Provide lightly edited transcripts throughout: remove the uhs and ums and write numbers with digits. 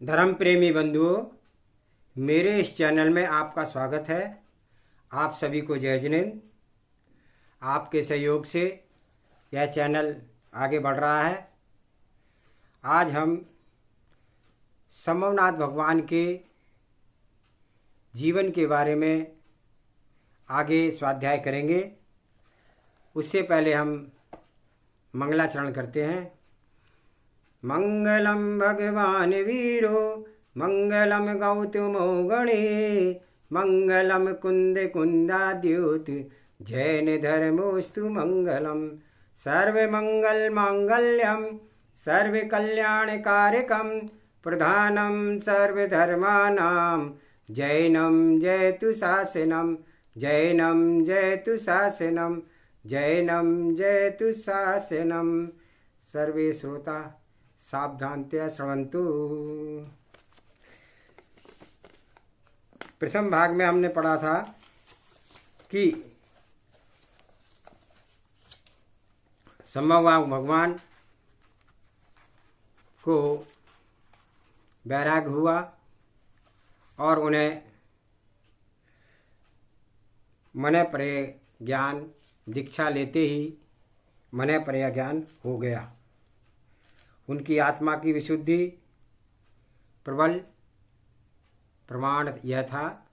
धर्म प्रेमी बंधुओं, मेरे इस चैनल में आपका स्वागत है। आप सभी को जय जिनेंद्र। आपके सहयोग से यह चैनल आगे बढ़ रहा है। आज हम संभवनाथ भगवान के जीवन के बारे में आगे स्वाध्याय करेंगे। उससे पहले हम मंगलाचरण करते हैं। मंगलम भगवान वीरो मंगलम गौतमो गणे मंगलम कुंद कुंदाद्युत जैन धर्मोस्तु मंगलम सर्वमंगल मांगल्यम सर्व कल्याण कारकम प्रधानम सर्वधर्मानां जैनम जयतु शासनम जैनम जयतु शासनम जैनम जयतु शासनम। सर्वे श्रोता सावधानतया श्रवन्तु। प्रथम भाग में हमने पढ़ा था कि संभवनाथ भगवान को वैराग्य हुआ और उन्हें मन परे ज्ञान दीक्षा लेते ही मन परे ज्ञान हो गया। उनकी आत्मा की विशुद्धि प्रबल प्रमाण यह था।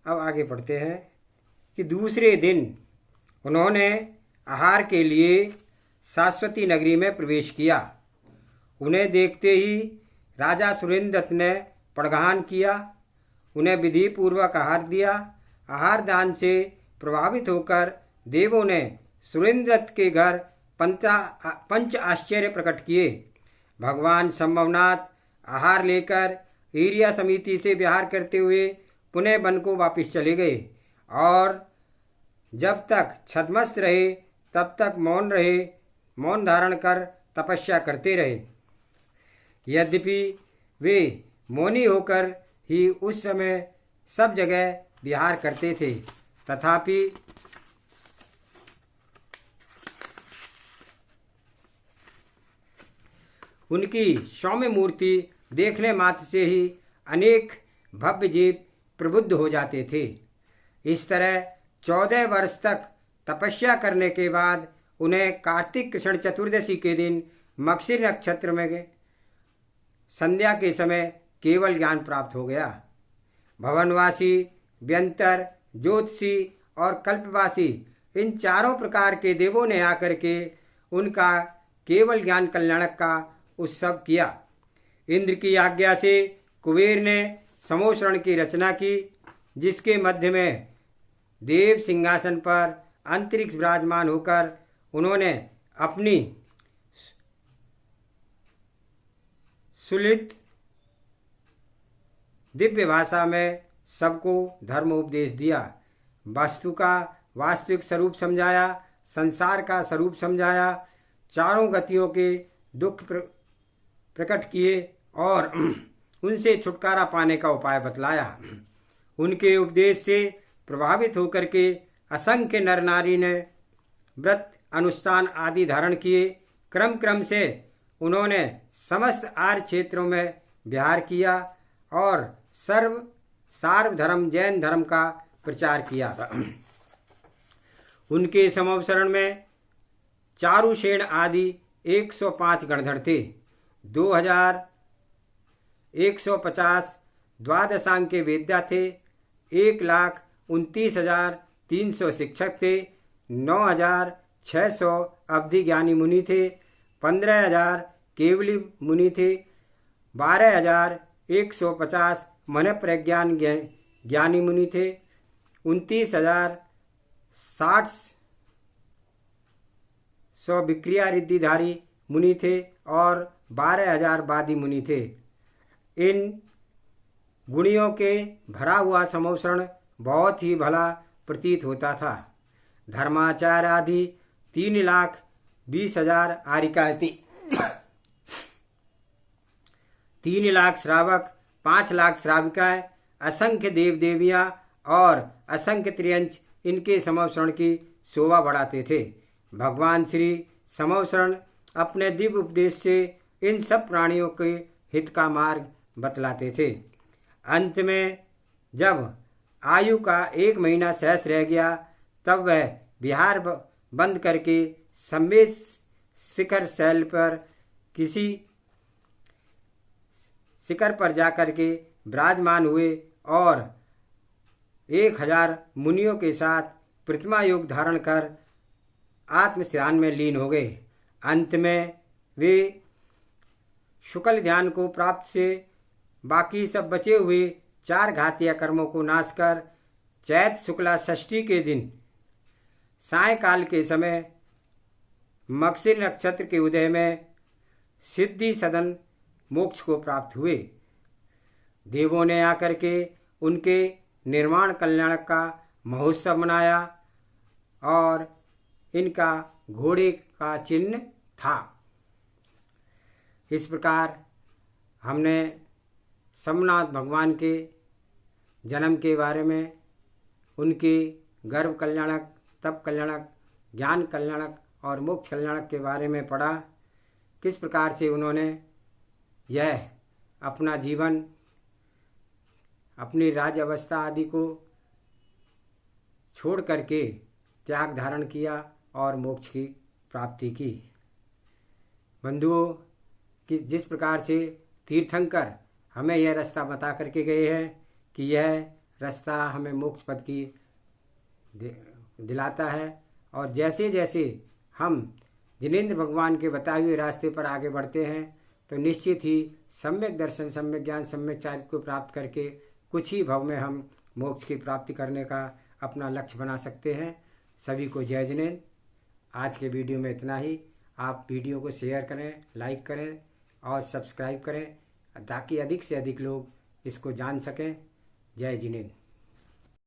अब आगे बढ़ते हैं कि दूसरे दिन उन्होंने आहार के लिए शाश्वती नगरी में प्रवेश किया। उन्हें देखते ही राजा सुरेंद्रदत्त ने पड़गाहन किया, उन्हें विधि पूर्वक आहार दिया। आहार दान से प्रभावित होकर देवों ने सुरेंद्रदत्त के घर पंच आश्चर्य प्रकट किए। भगवान संभवनाथ आहार लेकर ईर्या समिति से विहार करते हुए पुनः वन को वापस चले गए और जब तक छद्मस्त रहे तब तक मौन धारण कर तपस्या करते रहे। यद्यपि वे मौनी होकर ही उस समय सब जगह विहार करते थे, तथापि उनकी सौम्य मूर्ति देखने मात्र से ही अनेक भव्य जीव प्रबुद्ध हो जाते थे। इस तरह 14 वर्ष तक तपस्या करने के बाद उन्हें कार्तिक कृष्ण चतुर्दशी के दिन मक्षिर नक्षत्र में संध्या के समय केवल ज्ञान प्राप्त हो गया। भवनवासी, व्यंतर, ज्योतिषी और कल्पवासी इन चारों प्रकार के देवों ने आकर के उनका केवल ज्ञान कल्याणक का उत्सव किया। इंद्र की आज्ञा से कुबेर ने समोषण की रचना की, जिसके मध्य में देव सिंहासन पर अंतरिक्ष विराजमान होकर उन्होंने अपनी सुललित दिव्य भाषा में सबको धर्म उपदेश दिया। वस्तु का वास्तविक स्वरूप समझाया, संसार का स्वरूप समझाया, चारों गतियों के दुख प्रकट किए और उनसे छुटकारा पाने का उपाय बतलाया। उनके उपदेश से प्रभावित होकर के असंख्य नर नारी ने व्रत अनुष्ठान आदि धारण किए। क्रम क्रम से उन्होंने समस्त आर्य क्षेत्रों में विहार किया और सार्वधर्म जैन धर्म का प्रचार किया। उनके समवसरण में चारुसेन आदि 105 गणधर थे। 2150 द्वादशांक के वेद्या थे। 1,29,300 शिक्षक थे। 9,600 अवधि ज्ञानी मुनि थे। 15,000 केवली मुनि थे। 12,150 मन प्रज्ञान ज्ञानी मुनि थे। 29,060 विक्रिया रिद्धिधारी मुनि थे और 12,000 वादी मुनि थे। इन गुणियों के भरा हुआ समोषण बहुत ही भला प्रतीत होता था। धर्माचार्य आदि 3,20,000 आरिकाएं थी। 3,00,000 श्रावक, 5,00,000 श्राविकाएं, असंख्य देव देवियां और असंख्य त्रियंच इनके समवसरण की शोभा बढ़ाते थे। भगवान श्री समवसरण अपने दिव्य उपदेश से इन सब प्राणियों के हित का मार्ग बतलाते थे। अंत में जब आयु का 1 महीना शेष रह गया तब वह विहार बंद करके सम्मेद शिखर शैल पर किसी शिखर पर जाकर के विराजमान हुए और 1000 मुनियों के साथ प्रतिमा योग धारण कर आत्म ध्यान में लीन हो गए। अंत में वे शुक्ल ध्यान को प्राप्त से बाकी सब बचे हुए 4 घातीय कर्मों को नाश कर चैत शुक्ला षष्ठी के दिन सायंकाल के समय मगशिर नक्षत्र के उदय में सिद्धि सदन मोक्ष को प्राप्त हुए। देवों ने आकर के उनके निर्माण कल्याण का महोत्सव मनाया और इनका घोड़े का चिन्ह था। इस प्रकार हमने सोमनाथ भगवान के जन्म के बारे में, उनके गर्भ कल्याणक, तप कल्याणक, ज्ञान कल्याणक और मोक्ष कल्याणक के बारे में पढ़ा। किस प्रकार से उन्होंने यह अपना जीवन, अपनी राज अवस्था आदि को छोड़ करके त्याग धारण किया और मोक्ष की प्राप्ति की। बंधुओं, कि जिस प्रकार से तीर्थंकर हमें यह रास्ता बता करके गए हैं कि यह रास्ता हमें मोक्ष पद की दिलाता है, और जैसे जैसे हम जिनेंद्र भगवान के बताए हुए रास्ते पर आगे बढ़ते हैं तो निश्चित ही सम्यक दर्शन, सम्यक ज्ञान, सम्यक चारित्र को प्राप्त करके कुछ ही भव में हम मोक्ष की प्राप्ति करने का अपना लक्ष्य बना सकते हैं। सभी को जय जिनेंद्र। आज के वीडियो में इतना ही। आप वीडियो को शेयर करें, लाइक करें और सब्सक्राइब करें ताकि अधिक से अधिक लोग इसको जान सकें। जय जिनेंद्र।